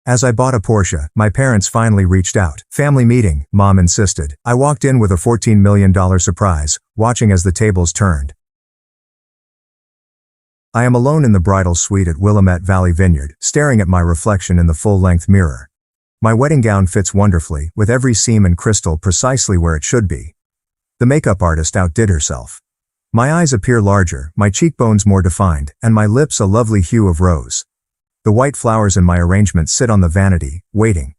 As I bought a Porsche, my parents finally reached out. Family meeting, Mom insisted. I walked in with a $14 million surprise, watching as the tables turned. I am alone in the bridal suite at Willamette Valley Vineyard, staring at my reflection in the full-length mirror. My wedding gown fits wonderfully, with every seam and crystal precisely where it should be. The makeup artist outdid herself. My eyes appear larger, my cheekbones more defined, and my lips a lovely hue of rose. The white flowers in my arrangement sit on the vanity, waiting.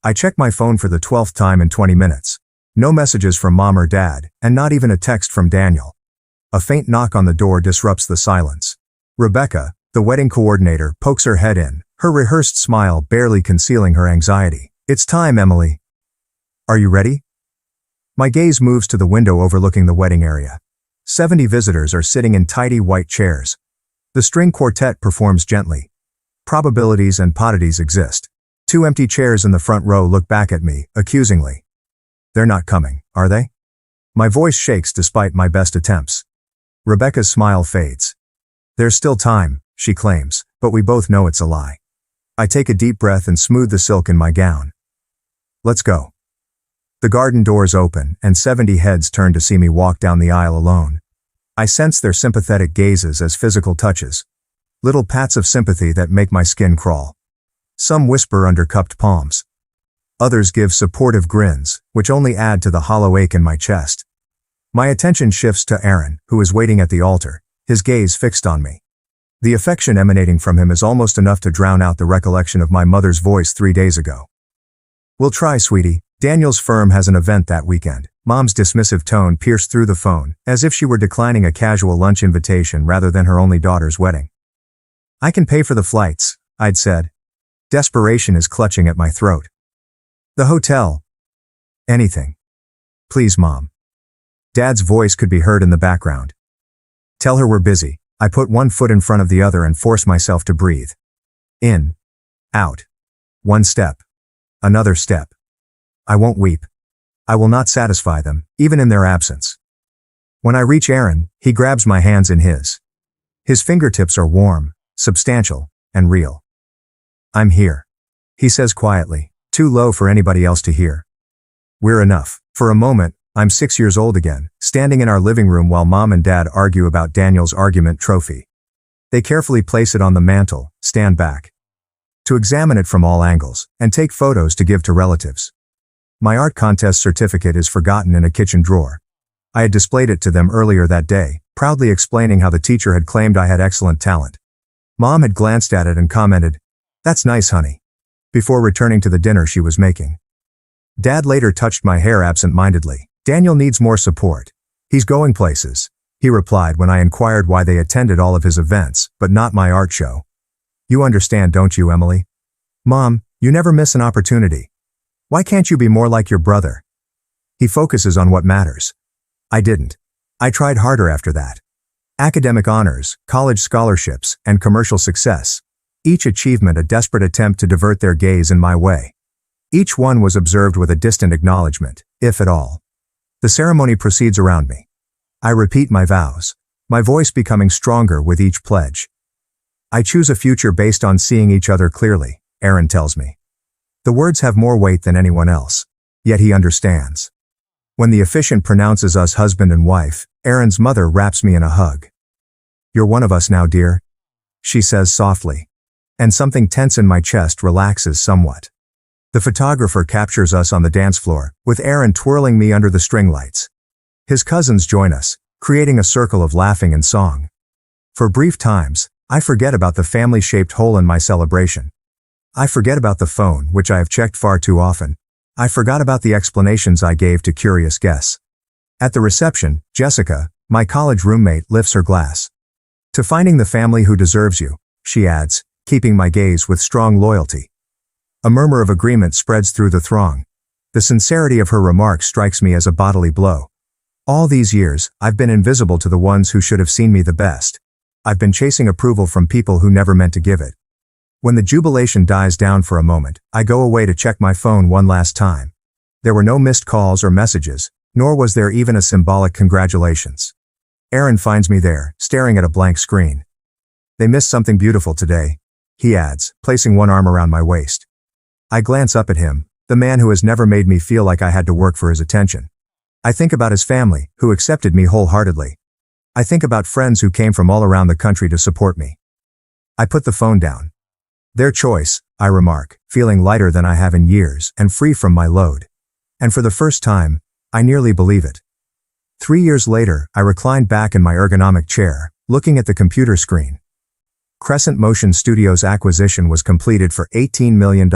I check my phone for the 12th time in 20 minutes. No messages from Mom or Dad, and not even a text from Daniel. A faint knock on the door disrupts the silence. Rebecca, the wedding coordinator, pokes her head in, her rehearsed smile barely concealing her anxiety. "It's time, Emily. Are you ready?" My gaze moves to the window overlooking the wedding area. 70 visitors are sitting in tidy white chairs. The string quartet performs gently. Probabilities and oddities exist. 2 empty chairs in the front row look back at me, accusingly. They're not coming, are they? My voice shakes despite my best attempts. Rebecca's smile fades. "There's still time," she claims, but we both know it's a lie. I take a deep breath and smooth the silk in my gown. "Let's go." The garden doors open, and 70 heads turn to see me walk down the aisle alone. I sense their sympathetic gazes as physical touches. Little pats of sympathy that make my skin crawl. Some whisper under cupped palms. Others give supportive grins, which only add to the hollow ache in my chest. My attention shifts to Aaron, who is waiting at the altar, his gaze fixed on me. The affection emanating from him is almost enough to drown out the recollection of my mother's voice 3 days ago. "We'll try, sweetie. Daniel's firm has an event that weekend." Mom's dismissive tone pierced through the phone, as if she were declining a casual lunch invitation rather than her only daughter's wedding. "I can pay for the flights," I'd said. Desperation is clutching at my throat. "The hotel. Anything. Please, Mom." Dad's voice could be heard in the background. "Tell her we're busy." I put one foot in front of the other and force myself to breathe. In. Out. One step. Another step. I won't weep. I will not satisfy them, even in their absence. When I reach Aaron, he grabs my hands in his. His fingertips are warm, substantial, and real. "I'm here," he says quietly, too low for anybody else to hear. We're enough. For a moment, I'm 6 years old again, standing in our living room while Mom and Dad argue about Daniel's argument trophy. They carefully place it on the mantle, stand back to examine it from all angles, and take photos to give to relatives. My art contest certificate is forgotten in a kitchen drawer. I had displayed it to them earlier that day, proudly explaining how the teacher had claimed I had excellent talent. Mom had glanced at it and commented, "That's nice, honey," before returning to the dinner she was making. Dad later touched my hair absent-mindedly. "Daniel needs more support. He's going places," he replied when I inquired why they attended all of his events, but not my art show. "You understand, don't you, Emily? Mom, you never miss an opportunity. Why can't you be more like your brother? He focuses on what matters." I didn't. I tried harder after that. Academic honors, college scholarships, and commercial success. Each achievement a desperate attempt to divert their gaze in my way. Each one was observed with a distant acknowledgement, if at all. The ceremony proceeds around me. I repeat my vows, my voice becoming stronger with each pledge. "I choose a future based on seeing each other clearly," Aaron tells me. The words have more weight than anyone else, yet he understands. When the officiant pronounces us husband and wife, Aaron's mother wraps me in a hug. "You're one of us now, dear," she says softly, and something tense in my chest relaxes somewhat. The photographer captures us on the dance floor, with Aaron twirling me under the string lights. His cousins join us, creating a circle of laughing and song. For brief times, I forget about the family-shaped hole in my celebration. I forget about the phone, which I have checked far too often. I forgot about the explanations I gave to curious guests. At the reception, Jessica, my college roommate, lifts her glass. "To finding the family who deserves you," she adds, keeping my gaze with strong loyalty. A murmur of agreement spreads through the throng. The sincerity of her remarks strikes me as a bodily blow. All these years, I've been invisible to the ones who should have seen me the best. I've been chasing approval from people who never meant to give it. When the jubilation dies down for a moment, I go away to check my phone one last time. There were no missed calls or messages, nor was there even a symbolic congratulations. Aaron finds me there, staring at a blank screen. "They missed something beautiful today," he adds, placing one arm around my waist. I glance up at him, the man who has never made me feel like I had to work for his attention. I think about his family, who accepted me wholeheartedly. I think about friends who came from all around the country to support me. I put the phone down. Their choice, I remark, feeling lighter than I have in years and free from my load. And for the first time, I nearly believe it. 3 years later, I reclined back in my ergonomic chair, looking at the computer screen. Crescent Motion Studios' acquisition was completed for $18 million.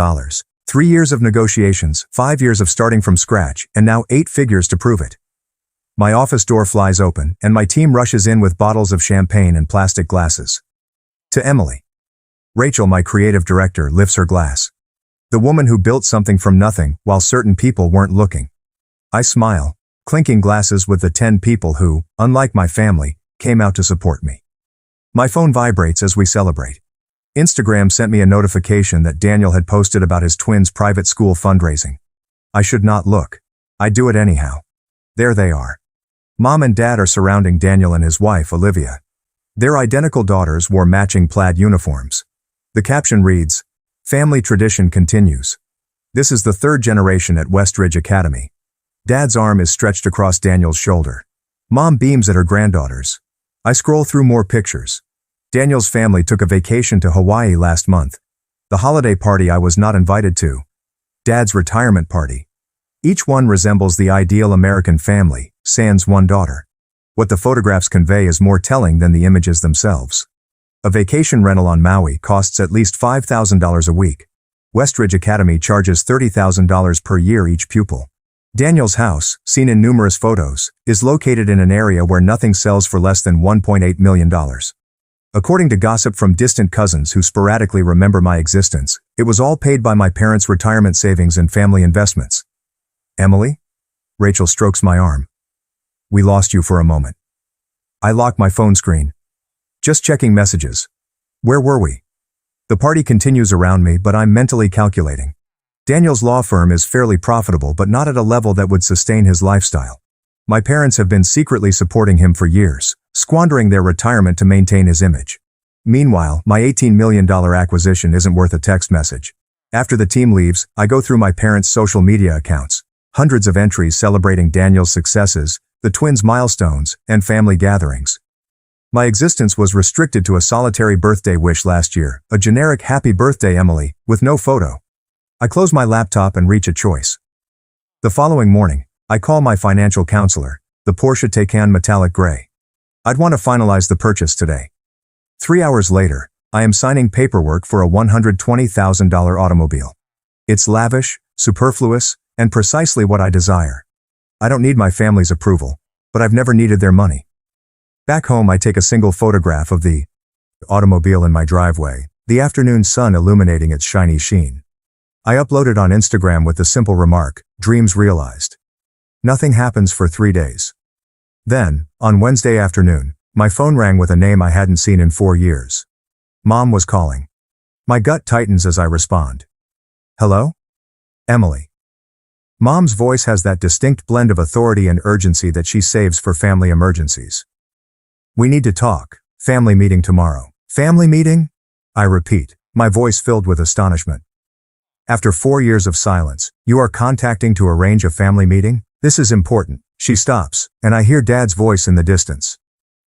3 years of negotiations, 5 years of starting from scratch, and now 8 figures to prove it. My office door flies open, and my team rushes in with bottles of champagne and plastic glasses. To Emily. Rachel, my creative director, lifts her glass. The woman who built something from nothing, while certain people weren't looking. I smile, clinking glasses with the 10 people who, unlike my family, came out to support me. My phone vibrates as we celebrate. Instagram sent me a notification that Daniel had posted about his twins' private school fundraising. I should not look. I do it anyhow. There they are. Mom and Dad are surrounding Daniel and his wife, Olivia. Their identical daughters wore matching plaid uniforms. The caption reads, "Family tradition continues." This is the 3rd generation at Westridge Academy. Dad's arm is stretched across Daniel's shoulder. Mom beams at her granddaughters. I scroll through more pictures. Daniel's family took a vacation to Hawaii last month. The holiday party I was not invited to. Dad's retirement party. Each one resembles the ideal American family, sans one daughter. What the photographs convey is more telling than the images themselves. A vacation rental on Maui costs at least $5,000 a week. Westridge Academy charges $30,000 per year each pupil. Daniel's house, seen in numerous photos, is located in an area where nothing sells for less than $1.8 million. According to gossip from distant cousins who sporadically remember my existence, it was all paid by my parents' retirement savings and family investments. Emily? Rachel strokes my arm. We lost you for a moment. I lock my phone screen. Just checking messages. Where were we? The party continues around me, but I'm mentally calculating. Daniel's law firm is fairly profitable, but not at a level that would sustain his lifestyle. My parents have been secretly supporting him for years, squandering their retirement to maintain his image. Meanwhile, my $18 million acquisition isn't worth a text message. After the team leaves, I go through my parents' social media accounts. Hundreds of entries celebrating Daniel's successes, the twins' milestones, and family gatherings. My existence was restricted to a solitary birthday wish last year, a generic "Happy Birthday, Emily," with no photo. I close my laptop and reach a choice. The following morning, I call my financial counselor, the Porsche Taycan Metallic Gray. I'd want to finalize the purchase today. 3 hours later, I am signing paperwork for a $120,000 automobile. It's lavish, superfluous, and precisely what I desire. I don't need my family's approval, but I've never needed their money. Back home, I take a single photograph of the automobile in my driveway, the afternoon sun illuminating its shiny sheen. I upload it on Instagram with the simple remark, "Dreams realized." Nothing happens for 3 days. Then, on Wednesday afternoon, my phone rang with a name I hadn't seen in 4 years. Mom was calling. My gut tightens as I respond. Hello? Emily. Mom's voice has that distinct blend of authority and urgency that she saves for family emergencies. We need to talk. Family meeting tomorrow. Family meeting? I repeat, my voice filled with astonishment. After 4 years of silence, you are contacting to arrange a family meeting? This is important. She stops, and I hear Dad's voice in the distance.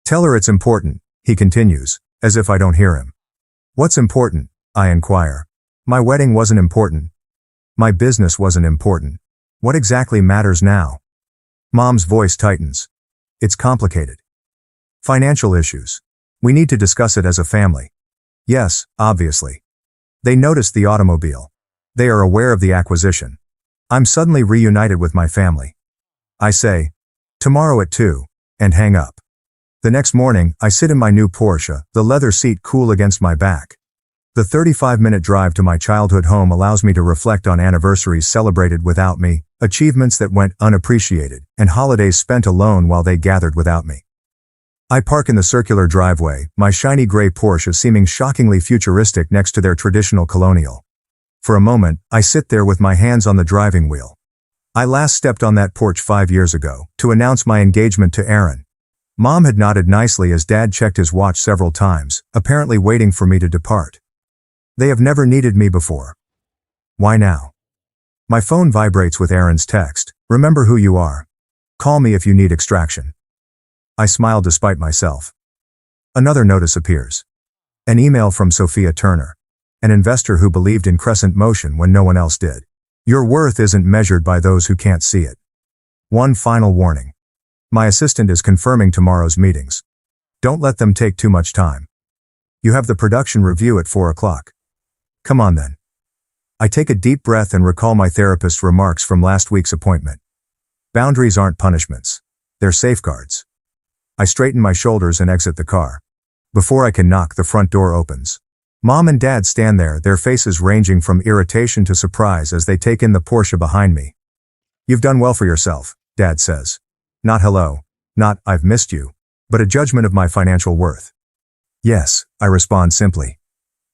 Tell her it's important, he continues, as if I don't hear him. What's important? I inquire. My wedding wasn't important. My business wasn't important. What exactly matters now? Mom's voice tightens. It's complicated. Financial issues. We need to discuss it as a family. Yes, obviously. They noticed the automobile. They are aware of the acquisition. I'm suddenly reunited with my family. I say, tomorrow at 2, and hang up. The next morning, I sit in my new Porsche, the leather seat cool against my back. The 35-minute drive to my childhood home allows me to reflect on anniversaries celebrated without me, achievements that went unappreciated, and holidays spent alone while they gathered without me. I park in the circular driveway, my shiny gray Porsche seeming shockingly futuristic next to their traditional colonial. For a moment, I sit there with my hands on the driving wheel. I last stepped on that porch 5 years ago, to announce my engagement to Aaron. Mom had nodded nicely as Dad checked his watch several times, apparently waiting for me to depart. They have never needed me before. Why now? My phone vibrates with Aaron's text. Remember who you are. Call me if you need extraction. I smile despite myself. Another notice appears. An email from Sophia Turner, an investor who believed in crescent motion when no one else did. Your worth isn't measured by those who can't see it. One final warning. My assistant is confirming tomorrow's meetings. Don't let them take too much time. You have the production review at 4 o'clock. Come on then. I take a deep breath and recall my therapist's remarks from last week's appointment. Boundaries aren't punishments. They're safeguards. I straighten my shoulders and exit the car. Before I can knock, the front door opens. Mom and Dad stand there, their faces ranging from irritation to surprise as they take in the Porsche behind me. You've done well for yourself, Dad says. Not hello, not I've missed you, but a judgment of my financial worth. Yes, I respond simply.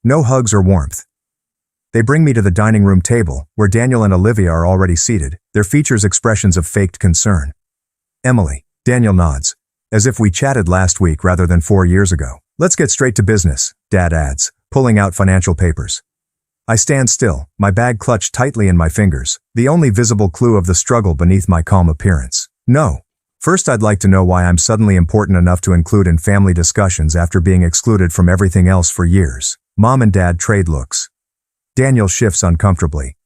No hugs or warmth. They bring me to the dining room table, where Daniel and Olivia are already seated, their features expressions of faked concern. Emily, Daniel nods, as if we chatted last week rather than 4 years ago. Let's get straight to business, Dad adds, pulling out financial papers. I stand still, my bag clutched tightly in my fingers, the only visible clue of the struggle beneath my calm appearance. No. First, I'd like to know why I'm suddenly important enough to include in family discussions after being excluded from everything else for years. Mom and Dad trade looks. Daniel shifts uncomfortably.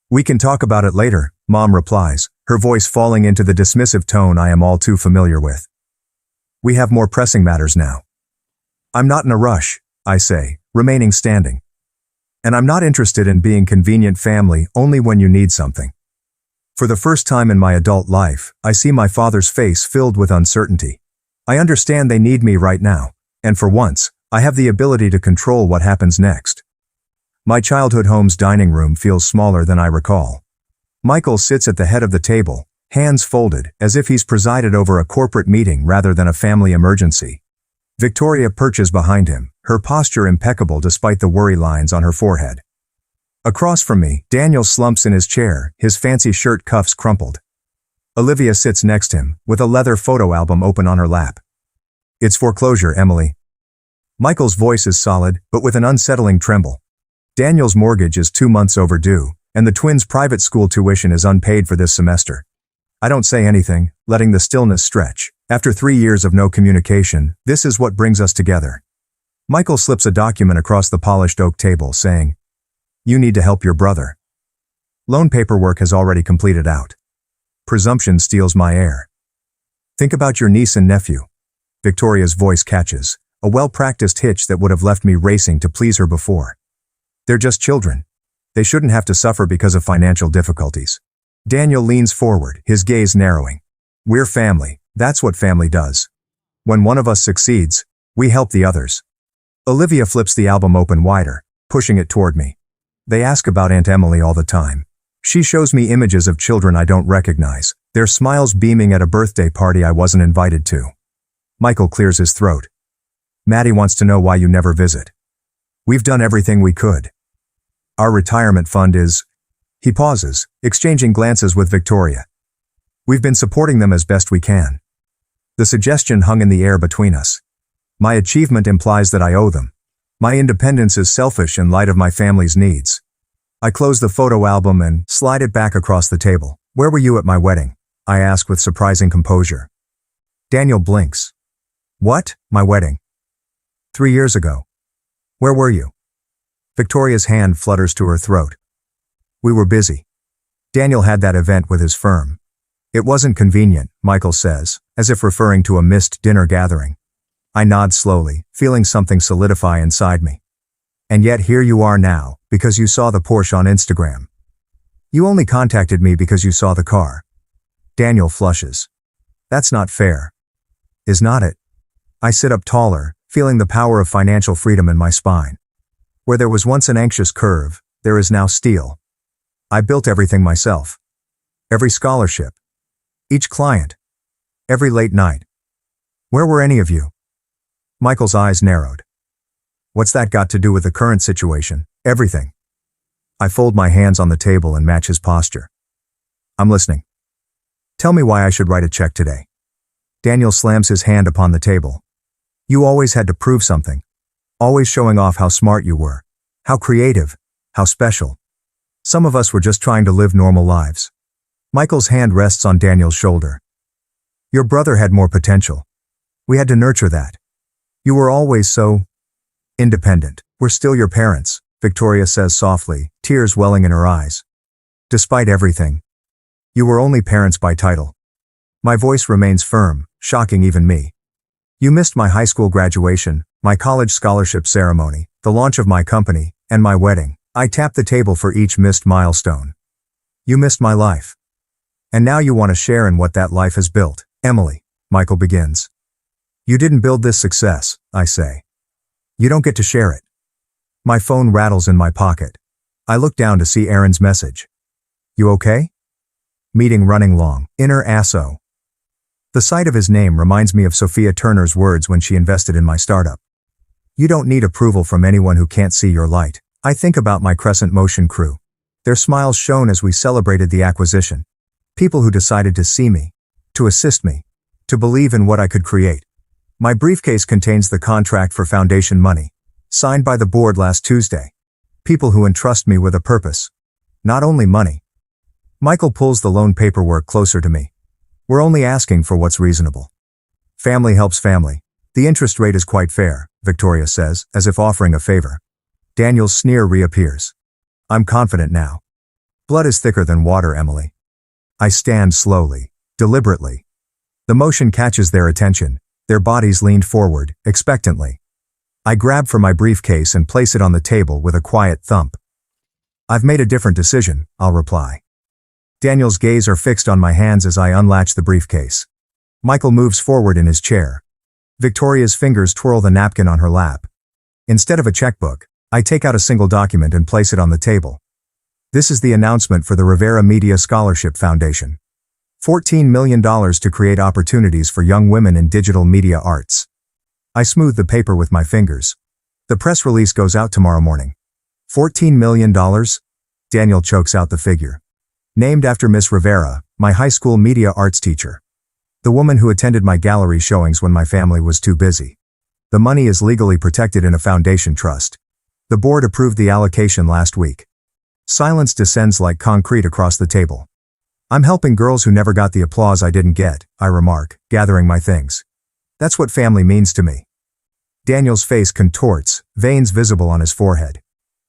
We can talk about it later, Mom replies, her voice falling into the dismissive tone I am all too familiar with. We have more pressing matters now. I'm not in a rush, I say, remaining standing. And I'm not interested in being convenient family only when you need something. For the first time in my adult life, I see my father's face filled with uncertainty. I understand they need me right now, and for once, I have the ability to control what happens next. My childhood home's dining room feels smaller than I recall. Michael sits at the head of the table, hands folded, as if he's presided over a corporate meeting rather than a family emergency. Victoria perches behind him, her posture impeccable despite the worry lines on her forehead. Across from me, Daniel slumps in his chair, his fancy shirt cuffs crumpled. Olivia sits next to him, with a leather photo album open on her lap. It's foreclosure, Emily. Michael's voice is solid, but with an unsettling tremble. Daniel's mortgage is 2 months overdue, and the twins' private school tuition is unpaid for this semester. I don't say anything, letting the stillness stretch. After 3 years of no communication, this is what brings us together. Michael slips a document across the polished oak table, saying, You need to help your brother. Loan paperwork has already completed out. Presumption steals my air. Think about your niece and nephew. Victoria's voice catches, a well-practiced hitch that would have left me racing to please her before. They're just children. They shouldn't have to suffer because of financial difficulties. Daniel leans forward, his gaze narrowing. We're family. That's what family does. When one of us succeeds, we help the others. Olivia flips the album open wider, pushing it toward me. They ask about Aunt Emily all the time. She shows me images of children I don't recognize, their smiles beaming at a birthday party I wasn't invited to. Michael clears his throat. Maddie wants to know why you never visit. We've done everything we could. Our retirement fund is... He pauses, exchanging glances with Victoria. We've been supporting them as best we can. The suggestion hung in the air between us. My achievement implies that I owe them. My independence is selfish in light of my family's needs. I close the photo album and slide it back across the table. Where were you at my wedding? I ask with surprising composure. Daniel blinks. What? My wedding? 3 years ago. Where were you? Victoria's hand flutters to her throat. We were busy. Daniel had that event with his firm. It wasn't convenient, Michael says, as if referring to a missed dinner gathering. I nod slowly, feeling something solidify inside me. And yet here you are now, because you saw the Porsche on Instagram. You only contacted me because you saw the car. Daniel flushes. That's not fair. Is not it? I sit up taller, feeling the power of financial freedom in my spine. Where there was once an anxious curve, there is now steel. I built everything myself. Every scholarship. Each client. Every late night. Where were any of you? Michael's eyes narrowed. What's that got to do with the current situation? Everything. I fold my hands on the table and match his posture. I'm listening. Tell me why I should write a check today. Daniel slams his hand upon the table. You always had to prove something. Always showing off how smart you were. How creative. How special. Some of us were just trying to live normal lives. Michael's hand rests on Daniel's shoulder. Your brother had more potential. We had to nurture that. You were always so independent. We're still your parents, Victoria says softly, tears welling in her eyes. Despite everything, you were only parents by title. My voice remains firm, shocking even me. You missed my high school graduation, my college scholarship ceremony, the launch of my company, and my wedding. I tapped the table for each missed milestone. You missed my life. And now you want to share in what that life has built. Emily, Michael begins. You didn't build this success, I say. You don't get to share it. My phone rattles in my pocket. I look down to see Aaron's message. You okay? Meeting running long. Inner asso. The sight of his name reminds me of Sophia Turner's words when she invested in my startup. You don't need approval from anyone who can't see your light. I think about my Crescent Motion crew. Their smiles shone as we celebrated the acquisition. People who decided to see me, to assist me, to believe in what I could create. My briefcase contains the contract for foundation money, signed by the board last Tuesday. People who entrust me with a purpose. Not only money. Michael pulls the loan paperwork closer to me. We're only asking for what's reasonable. Family helps family. The interest rate is quite fair, Victoria says, as if offering a favor. Daniel's sneer reappears. I'm confident now. Blood is thicker than water, Emily. I stand slowly, deliberately. The motion catches their attention. Their bodies leaned forward, expectantly. I grab for my briefcase and place it on the table with a quiet thump. I've made a different decision, I'll reply. Daniel's gaze are fixed on my hands as I unlatch the briefcase. Michael moves forward in his chair. Victoria's fingers twirl the napkin on her lap. Instead of a checkbook, I take out a single document and place it on the table. This is the announcement for the Rivera Media Scholarship Foundation. $14 million to create opportunities for young women in digital media arts. I smooth the paper with my fingers. The press release goes out tomorrow morning. $14 million? Daniel chokes out the figure. Named after Miss Rivera, my high school media arts teacher. The woman who attended my gallery showings when my family was too busy. The money is legally protected in a foundation trust. The board approved the allocation last week. Silence descends like concrete across the table. I'm helping girls who never got the applause I didn't get, I remark, gathering my things. That's what family means to me. Daniel's face contorts, veins visible on his forehead.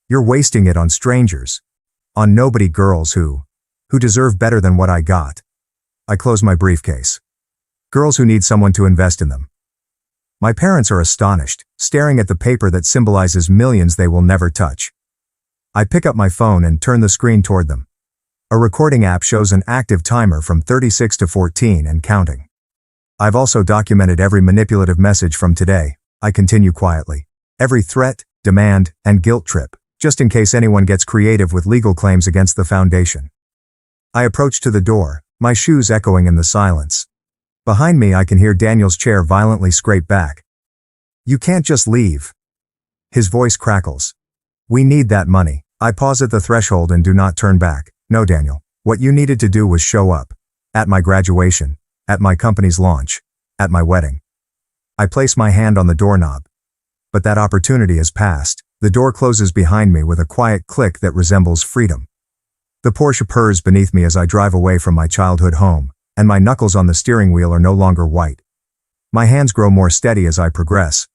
You're wasting it on strangers. On nobody girls who deserve better than what I got. I close my briefcase. Girls who need someone to invest in them. My parents are astonished, staring at the paper that symbolizes millions they will never touch. I pick up my phone and turn the screen toward them. A recording app shows an active timer from 36 to 14 and counting. I've also documented every manipulative message from today, I continue quietly. Every threat, demand, and guilt trip, just in case anyone gets creative with legal claims against the foundation. I approach to the door, my shoes echoing in the silence. Behind me I can hear Daniel's chair violently scrape back. You can't just leave. His voice crackles. We need that money. I pause at the threshold and do not turn back. No, Daniel. What you needed to do was show up. At my graduation. At my company's launch. At my wedding. I place my hand on the doorknob. But that opportunity has passed. The door closes behind me with a quiet click that resembles freedom. The Porsche purrs beneath me as I drive away from my childhood home, and my knuckles on the steering wheel are no longer white. My hands grow more steady as I progress.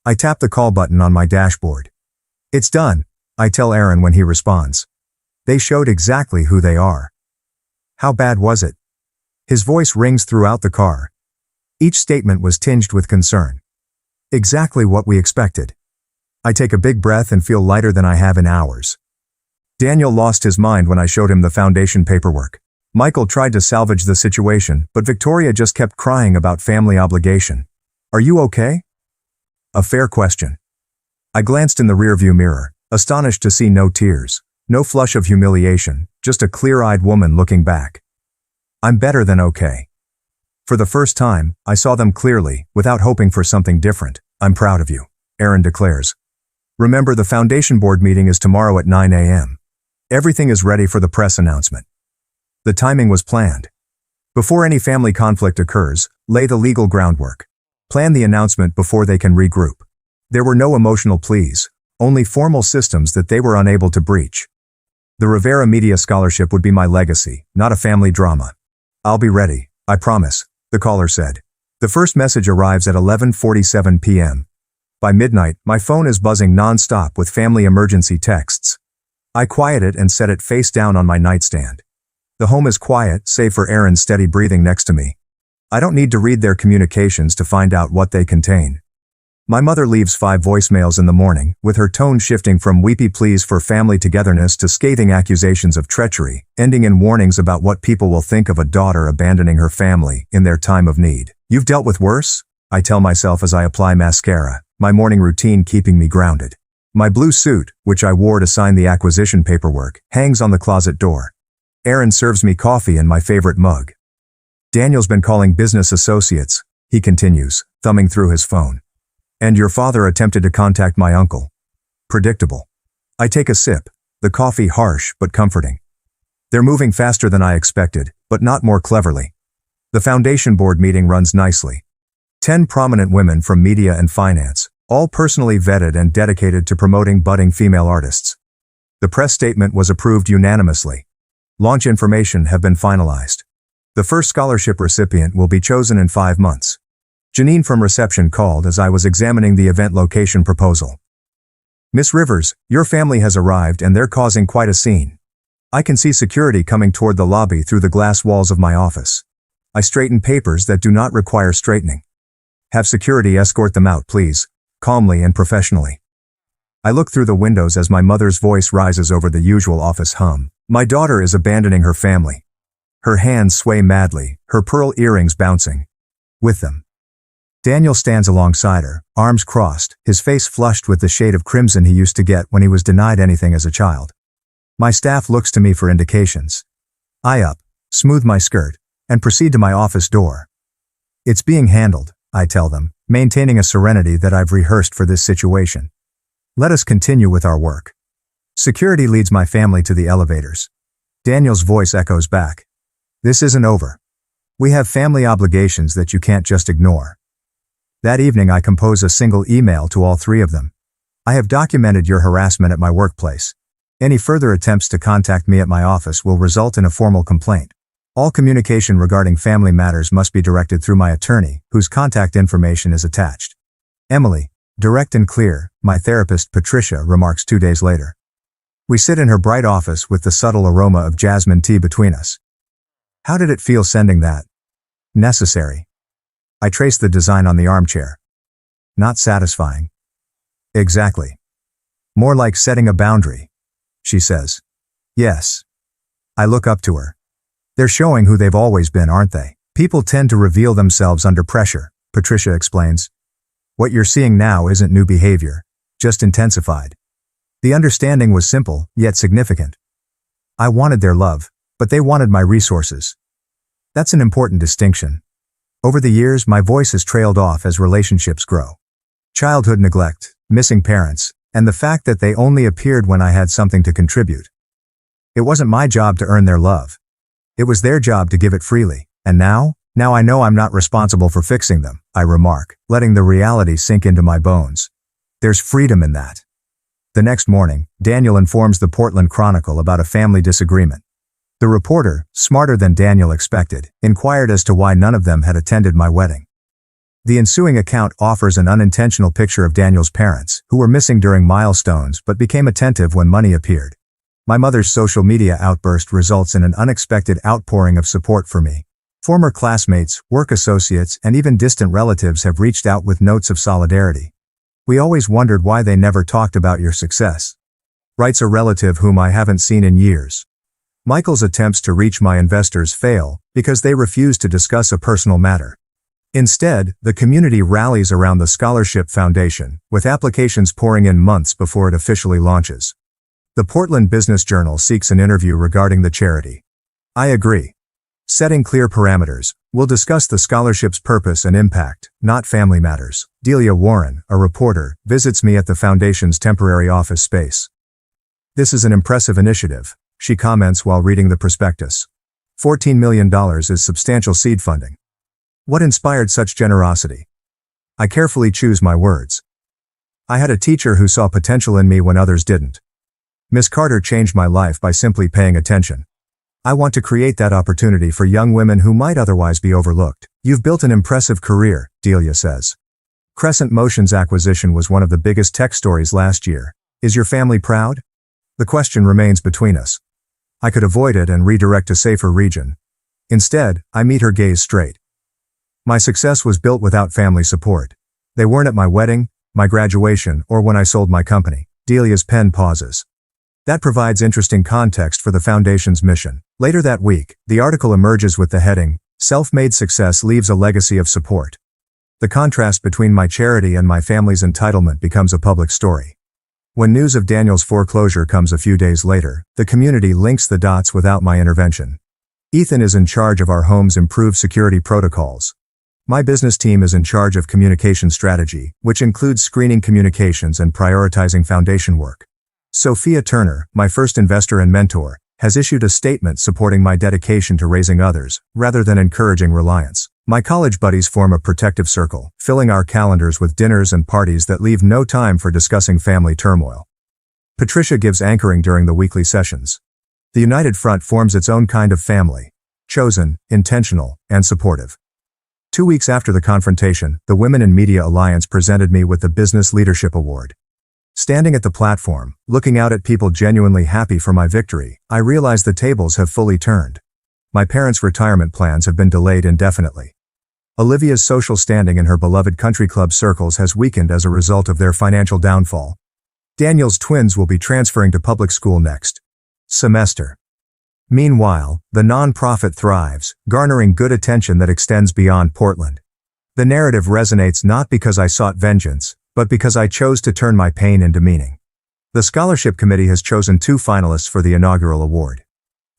I tap the call button on my dashboard. It's done, I tell Aaron when he responds. They showed exactly who they are. How bad was it? His voice rings throughout the car. Each statement was tinged with concern. Exactly what we expected. I take a big breath and feel lighter than I have in hours. Daniel lost his mind when I showed him the foundation paperwork. Michael tried to salvage the situation, but Victoria just kept crying about family obligation. Are you okay? A fair question. I glanced in the rearview mirror, astonished to see no tears, no flush of humiliation, just a clear-eyed woman looking back. I'm better than okay. For the first time, I saw them clearly, without hoping for something different. I'm proud of you, Aaron declares. Remember, the foundation board meeting is tomorrow at 9 a.m. Everything is ready for the press announcement. The timing was planned. Before any family conflict occurs, lay the legal groundwork. Plan the announcement before they can regroup. There were no emotional pleas, only formal systems that they were unable to breach. The Rivera Media Scholarship would be my legacy, not a family drama. I'll be ready, I promise, the caller said. The first message arrives at 11:47 p.m. By midnight, my phone is buzzing non-stop with family emergency texts. I quiet it and set it face down on my nightstand. The home is quiet, save for Aaron's steady breathing next to me. I don't need to read their communications to find out what they contain. My mother leaves 5 voicemails in the morning, with her tone shifting from weepy pleas for family togetherness to scathing accusations of treachery, ending in warnings about what people will think of a daughter abandoning her family in their time of need. You've dealt with worse? I tell myself as I apply mascara, my morning routine keeping me grounded. My blue suit, which I wore to sign the acquisition paperwork, hangs on the closet door. Aaron serves me coffee in my favorite mug. Daniel's been calling business associates, he continues, thumbing through his phone. And your father attempted to contact my uncle. Predictable. I take a sip, the coffee harsh but comforting. They're moving faster than I expected, but not more cleverly. The foundation board meeting runs nicely. 10 prominent women from media and finance, all personally vetted and dedicated to promoting budding female artists. The press statement was approved unanimously. Launch information have been finalized. The first scholarship recipient will be chosen in 5 months. Janine from reception called as I was examining the event location proposal. Miss Rivers, your family has arrived and they're causing quite a scene. I can see security coming toward the lobby through the glass walls of my office. I straighten papers that do not require straightening. Have security escort them out, please, calmly and professionally. I look through the windows as my mother's voice rises over the usual office hum. My daughter is abandoning her family. Her hands sway madly, her pearl earrings bouncing. With them. Daniel stands alongside her, arms crossed, his face flushed with the shade of crimson he used to get when he was denied anything as a child. My staff looks to me for indications. I up, smooth my skirt, and proceed to my office door. It's being handled, I tell them, maintaining a serenity that I've rehearsed for this situation. Let us continue with our work. Security leads my family to the elevators. Daniel's voice echoes back. This isn't over. We have family obligations that you can't just ignore. That evening I compose a single email to all 3 of them. I have documented your harassment at my workplace. Any further attempts to contact me at my office will result in a formal complaint. All communication regarding family matters must be directed through my attorney, whose contact information is attached. Emily, direct and clear, my therapist Patricia remarks 2 days later. We sit in her bright office with the subtle aroma of jasmine tea between us. How did it feel sending that? Necessary. I trace the design on the armchair. Not satisfying. Exactly. More like setting a boundary, she says. Yes. I look up to her. They're showing who they've always been, aren't they? People tend to reveal themselves under pressure, Patricia explains. What you're seeing now isn't new behavior, just intensified. The understanding was simple, yet significant. I wanted their love, but they wanted my resources. That's an important distinction. Over the years, my voice has trailed off as relationships grow. Childhood neglect, missing parents, and the fact that they only appeared when I had something to contribute. It wasn't my job to earn their love. It was their job to give it freely. And now I know I'm not responsible for fixing them, I remark, letting the reality sink into my bones. There's freedom in that. The next morning, Daniel informs the Portland Chronicle about a family disagreement. The reporter, smarter than Daniel expected, inquired as to why none of them had attended my wedding. The ensuing account offers an unintentional picture of Daniel's parents, who were missing during milestones but became attentive when money appeared. My mother's social media outburst results in an unexpected outpouring of support for me. Former classmates, work associates, and even distant relatives have reached out with notes of solidarity. We always wondered why they never talked about your success, writes a relative whom I haven't seen in years. Michael's attempts to reach my investors fail because they refuse to discuss a personal matter. Instead, the community rallies around the Scholarship Foundation, with applications pouring in months before it officially launches. The Portland Business Journal seeks an interview regarding the charity. I agree. Setting clear parameters, we'll discuss the scholarship's purpose and impact, not family matters. Delia Warren, a reporter, visits me at the foundation's temporary office space. This is an impressive initiative, she comments while reading the prospectus. $14 million is substantial seed funding. What inspired such generosity? I carefully choose my words. I had a teacher who saw potential in me when others didn't. Miss Carter changed my life by simply paying attention. I want to create that opportunity for young women who might otherwise be overlooked. You've built an impressive career, Delia says. Crescent Motion's acquisition was one of the biggest tech stories last year. Is your family proud? The question remains between us. I could avoid it and redirect to safer region. Instead, I meet her gaze straight. My success was built without family support. They weren't at my wedding, my graduation, or when I sold my company. Delia's pen pauses. That provides interesting context for the Foundation's mission. Later that week, the article emerges with the heading, "Self-Made Success Leaves a Legacy of Support." The contrast between my charity and my family's entitlement becomes a public story. When news of Daniel's foreclosure comes a few days later, the community links the dots without my intervention. Ethan is in charge of our home's improved security protocols. My business team is in charge of communication strategy, which includes screening communications and prioritizing foundation work. Sophia Turner, my first investor and mentor, has issued a statement supporting my dedication to raising others, rather than encouraging reliance. My college buddies form a protective circle, filling our calendars with dinners and parties that leave no time for discussing family turmoil. Patricia gives anchoring during the weekly sessions. The United Front forms its own kind of family. Chosen, intentional, and supportive. 2 weeks after the confrontation, the Women in Media Alliance presented me with the Business Leadership Award. Standing at the platform, looking out at people genuinely happy for my victory, I realize the tables have fully turned. My parents' retirement plans have been delayed indefinitely. Olivia's social standing in her beloved country club circles has weakened as a result of their financial downfall. Daniel's twins will be transferring to public school next semester. Meanwhile, the nonprofit thrives, garnering good attention that extends beyond Portland. The narrative resonates not because I sought vengeance, but because I chose to turn my pain into meaning. The scholarship committee has chosen 2 finalists for the inaugural award.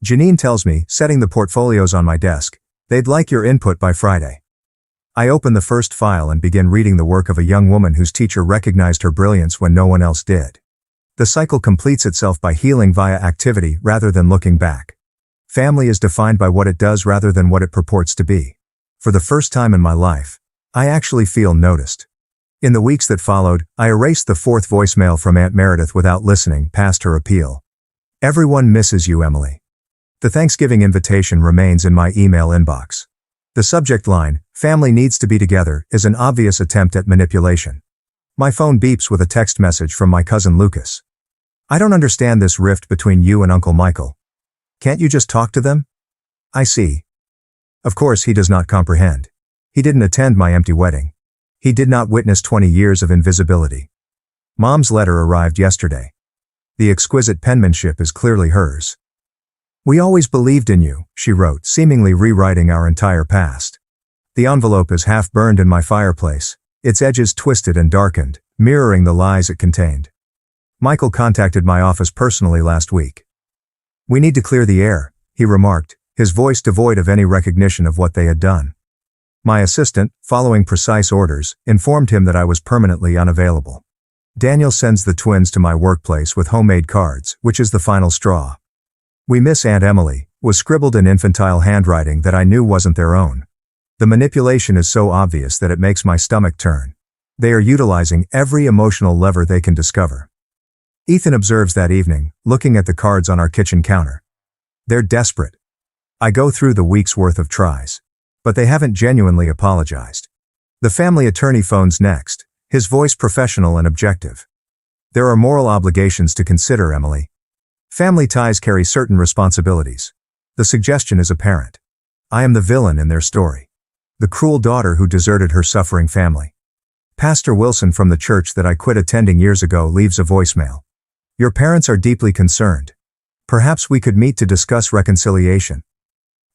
Janine tells me, setting the portfolios on my desk, they'd like your input by Friday. I open the first file and begin reading the work of a young woman whose teacher recognized her brilliance when no one else did. The cycle completes itself by healing via activity rather than looking back. Family is defined by what it does rather than what it purports to be. For the first time in my life, I actually feel noticed. In the weeks that followed, I erased the 4th voicemail from Aunt Meredith without listening past her appeal. Everyone misses you, Emily. The Thanksgiving invitation remains in my email inbox. The subject line, "Family needs to be together," is an obvious attempt at manipulation. My phone beeps with a text message from my cousin Lucas. "I don't understand this rift between you and Uncle Michael. Can't you just talk to them?" I see. Of course he does not comprehend. He didn't attend my empty wedding. He did not witness 20 years of invisibility. Mom's letter arrived yesterday. The exquisite penmanship is clearly hers. "We always believed in you," she wrote, seemingly rewriting our entire past. The envelope is half burned in my fireplace, its edges twisted and darkened, mirroring the lies it contained. Michael contacted my office personally last week. "We need to clear the air," he remarked, his voice devoid of any recognition of what they had done. My assistant, following precise orders, informed him that I was permanently unavailable. Daniel sends the twins to my workplace with homemade cards, which is the final straw. "We miss Aunt Emily," was scribbled in infantile handwriting that I knew wasn't their own. The manipulation is so obvious that it makes my stomach turn. They are utilizing every emotional lever they can discover. Ethan observes that evening, looking at the cards on our kitchen counter. They're desperate. I go through the week's worth of tries. But they haven't genuinely apologized. The family attorney phones next, his voice professional and objective. "There are moral obligations to consider, Emily. Family ties carry certain responsibilities. The suggestion is apparent. I am the villain in their story. The cruel daughter who deserted her suffering family. Pastor Wilson from the church that I quit attending years ago leaves a voicemail. Your parents are deeply concerned. Perhaps we could meet to discuss reconciliation.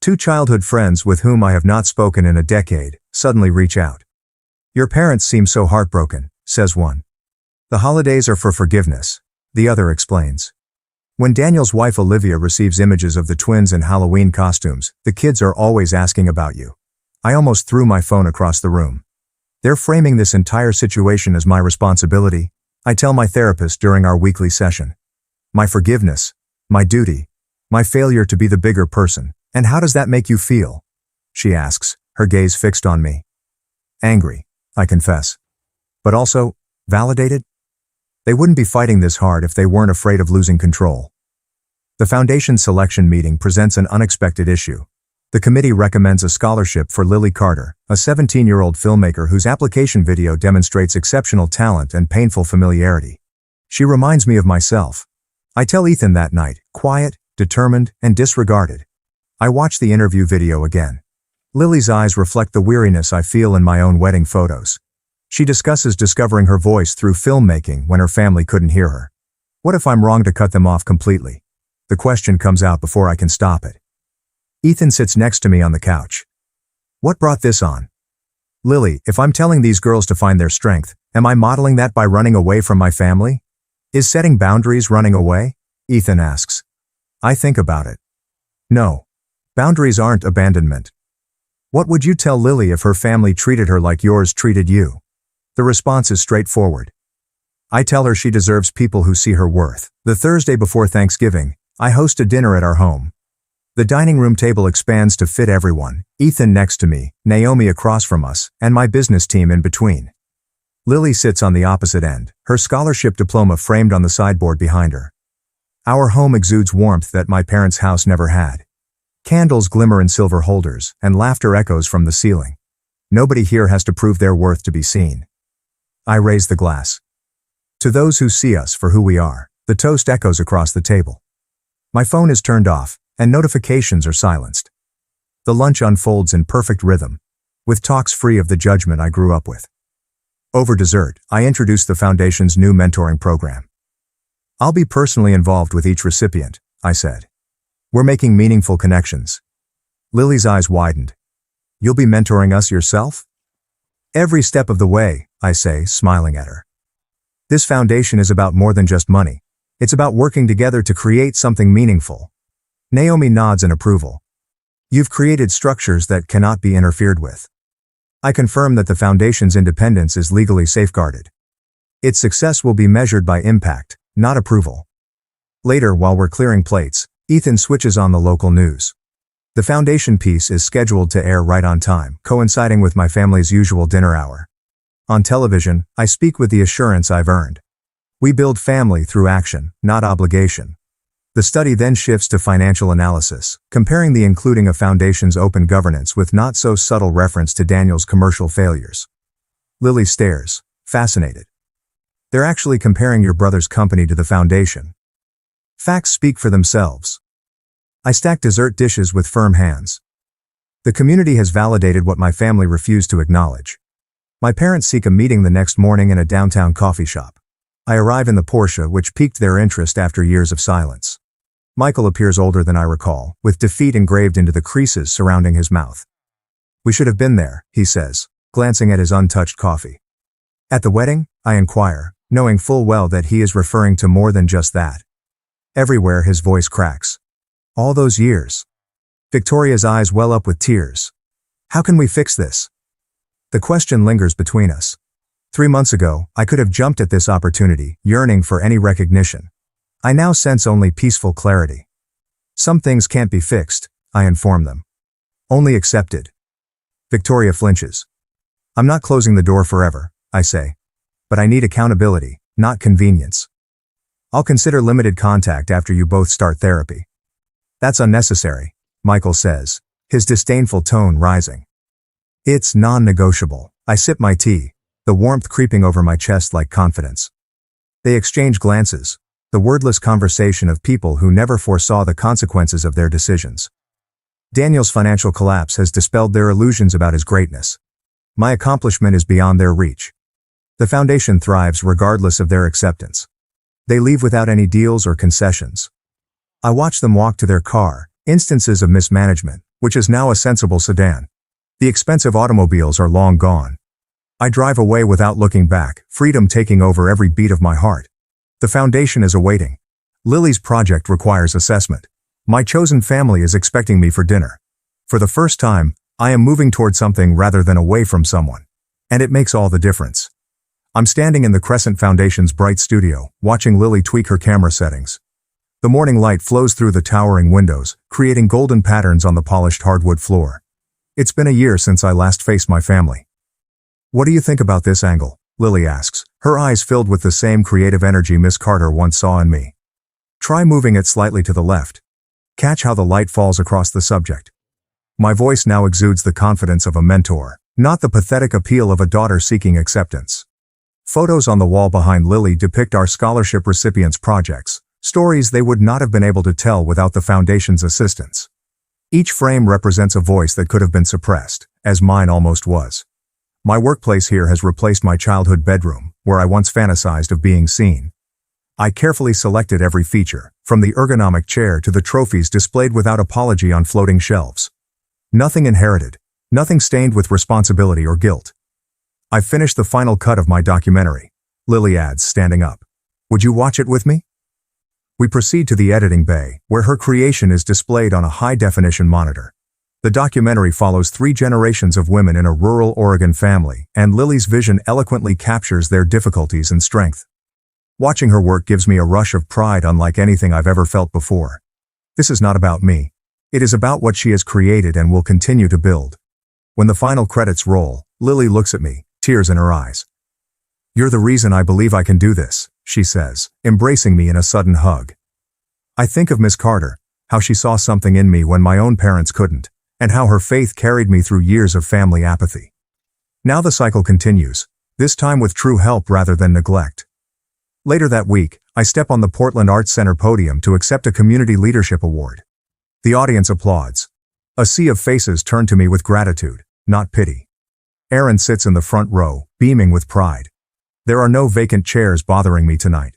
2 childhood friends with whom I have not spoken in a decade suddenly reach out. Your parents seem so heartbroken, says one. The holidays are for forgiveness, the other explains. When Daniel's wife Olivia receives images of the twins in Halloween costumes, the kids are always asking about you. I almost threw my phone across the room. They're framing this entire situation as my responsibility, I tell my therapist during our weekly session. My forgiveness, my duty, my failure to be the bigger person. "And how does that make you feel?" she asks, her gaze fixed on me. Angry, I confess. But also, validated? They wouldn't be fighting this hard if they weren't afraid of losing control. The foundation's selection meeting presents an unexpected issue. The committee recommends a scholarship for Lily Carter, a 17-year-old filmmaker whose application video demonstrates exceptional talent and painful familiarity. She reminds me of myself. I tell Ethan that night, quiet, determined, and disregarded. I watch the interview video again. Lily's eyes reflect the weariness I feel in my own wedding photos. She discusses discovering her voice through filmmaking when her family couldn't hear her. What if I'm wrong to cut them off completely? The question comes out before I can stop it. Ethan sits next to me on the couch. What brought this on? Lily, if I'm telling these girls to find their strength, am I modeling that by running away from my family? Is setting boundaries running away? Ethan asks. I think about it. No. Boundaries aren't abandonment. What would you tell Lily if her family treated her like yours treated you? The response is straightforward. I tell her she deserves people who see her worth. The Thursday before Thanksgiving, I host a dinner at our home. The dining room table expands to fit everyone, Ethan next to me, Naomi across from us, and my business team in between. Lily sits on the opposite end, her scholarship diploma framed on the sideboard behind her. Our home exudes warmth that my parents' house never had. Candles glimmer in silver holders, and laughter echoes from the ceiling. Nobody here has to prove their worth to be seen. I raise the glass. To those who see us for who we are, the toast echoes across the table. My phone is turned off, and notifications are silenced. The lunch unfolds in perfect rhythm, with talks free of the judgment I grew up with. Over dessert, I introduce the Foundation's new mentoring program. I'll be personally involved with each recipient, I said. We're making meaningful connections. Lily's eyes widened. You'll be mentoring us yourself? Every step of the way, I say, smiling at her. This foundation is about more than just money. It's about working together to create something meaningful. Naomi nods in approval. You've created structures that cannot be interfered with. I confirm that the foundation's independence is legally safeguarded. Its success will be measured by impact, not approval. Later, while we're clearing plates, Ethan switches on the local news. The foundation piece is scheduled to air right on time, coinciding with my family's usual dinner hour. On television, I speak with the assurance I've earned. We build family through action, not obligation. The study then shifts to financial analysis, comparing the including of foundation's open governance with not-so-subtle reference to Daniel's commercial failures. Lily stares, fascinated. They're actually comparing your brother's company to the foundation. Facts speak for themselves. I stack dessert dishes with firm hands. The community has validated what my family refused to acknowledge. My parents seek a meeting the next morning in a downtown coffee shop. I arrive in the Porsche, which piqued their interest after years of silence. Michael appears older than I recall, with defeat engraved into the creases surrounding his mouth. We should have been there, he says, glancing at his untouched coffee. At the wedding? I inquire, knowing full well that he is referring to more than just that. Everywhere his voice cracks. All those years. Victoria's eyes well up with tears. How can we fix this? The question lingers between us. 3 months ago, I could have jumped at this opportunity, yearning for any recognition. I now sense only peaceful clarity. Some things can't be fixed, I inform them. Only accepted. Victoria flinches. I'm not closing the door forever, I say. But I need accountability, not convenience. I'll consider limited contact after you both start therapy. That's unnecessary, Michael says, his disdainful tone rising. It's non-negotiable. I sip my tea, the warmth creeping over my chest like confidence. They exchange glances, the wordless conversation of people who never foresaw the consequences of their decisions. Daniel's financial collapse has dispelled their illusions about his greatness. My accomplishment is beyond their reach. The foundation thrives regardless of their acceptance. They leave without any deals or concessions. I watch them walk to their car, instances of mismanagement, which is now a sensible sedan. The expensive automobiles are long gone. I drive away without looking back, freedom taking over every beat of my heart. The foundation is awaiting. Lily's project requires assessment. My chosen family is expecting me for dinner. For the first time, I am moving toward something rather than away from someone. And it makes all the difference. I'm standing in the Crescent Foundation's bright studio, watching Lily tweak her camera settings. The morning light flows through the towering windows, creating golden patterns on the polished hardwood floor. It's been a year since I last faced my family. What do you think about this angle? Lily asks, Her eyes filled with the same creative energy Miss Carter once saw in me. Try moving it slightly to the left. Catch how the light falls across the subject. My voice now exudes the confidence of a mentor, not the pathetic appeal of a daughter seeking acceptance. Photos on the wall behind Lily depict our scholarship recipients' projects, stories they would not have been able to tell without the Foundation's assistance. Each frame represents a voice that could have been suppressed, as mine almost was. My workplace here has replaced my childhood bedroom, where I once fantasized of being seen. I carefully selected every feature, from the ergonomic chair to the trophies displayed without apology on floating shelves. Nothing inherited, nothing stained with responsibility or guilt. I've finished the final cut of my documentary, Lily adds, standing up. Would you watch it with me? We proceed to the editing bay, where her creation is displayed on a high-definition monitor. The documentary follows 3 generations of women in a rural Oregon family, and Lily's vision eloquently captures their difficulties and strength. Watching her work gives me a rush of pride unlike anything I've ever felt before. This is not about me. It is about what she has created and will continue to build. When the final credits roll, Lily looks at me, tears in her eyes. "You're the reason I believe I can do this," she says, embracing me in a sudden hug. I think of Miss Carter, how she saw something in me when my own parents couldn't, and how her faith carried me through years of family apathy. Now the cycle continues, this time with true help rather than neglect. Later that week, I step on the Portland Arts Center podium to accept a Community Leadership Award. The audience applauds. A sea of faces turn to me with gratitude, not pity. Aaron sits in the front row, beaming with pride. There are no vacant chairs bothering me tonight.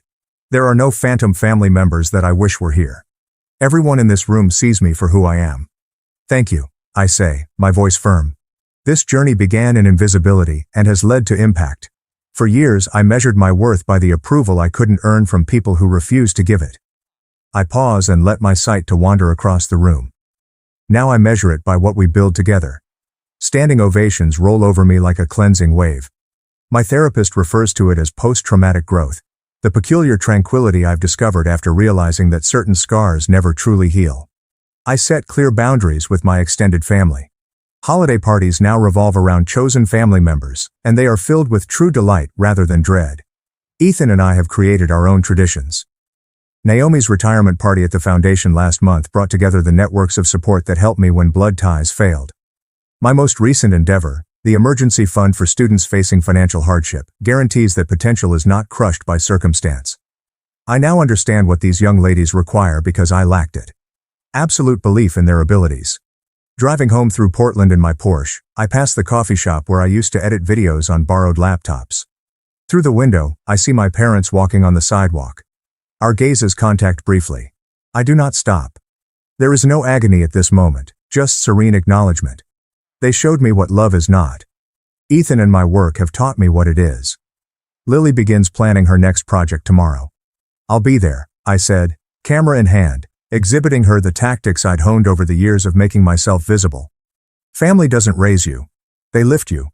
There are no phantom family members that I wish were here. Everyone in this room sees me for who I am. Thank you, I say, my voice firm. This journey began in invisibility and has led to impact. For years, I measured my worth by the approval I couldn't earn from people who refused to give it. I pause and let my sight to wander across the room. Now I measure it by what we build together. Standing ovations roll over me like a cleansing wave. My therapist refers to it as post-traumatic growth, the peculiar tranquility I've discovered after realizing that certain scars never truly heal. I set clear boundaries with my extended family. Holiday parties now revolve around chosen family members, and they are filled with true delight rather than dread. Ethan and I have created our own traditions. Naomi's retirement party at the Foundation last month brought together the networks of support that helped me when blood ties failed. My most recent endeavor, the Emergency Fund for Students Facing Financial Hardship, guarantees that potential is not crushed by circumstance. I now understand what these young ladies require because I lacked it. Absolute belief in their abilities. Driving home through Portland in my Porsche, I pass the coffee shop where I used to edit videos on borrowed laptops. Through the window, I see my parents walking on the sidewalk. Our gazes contact briefly. I do not stop. There is no agony at this moment, just serene acknowledgement. They showed me what love is not. Ethan and my work have taught me what it is. Lily begins planning her next project tomorrow. I'll be there, I said, camera in hand, exhibiting her the tactics I'd honed over the years of making myself visible. Family doesn't raise you. They lift you.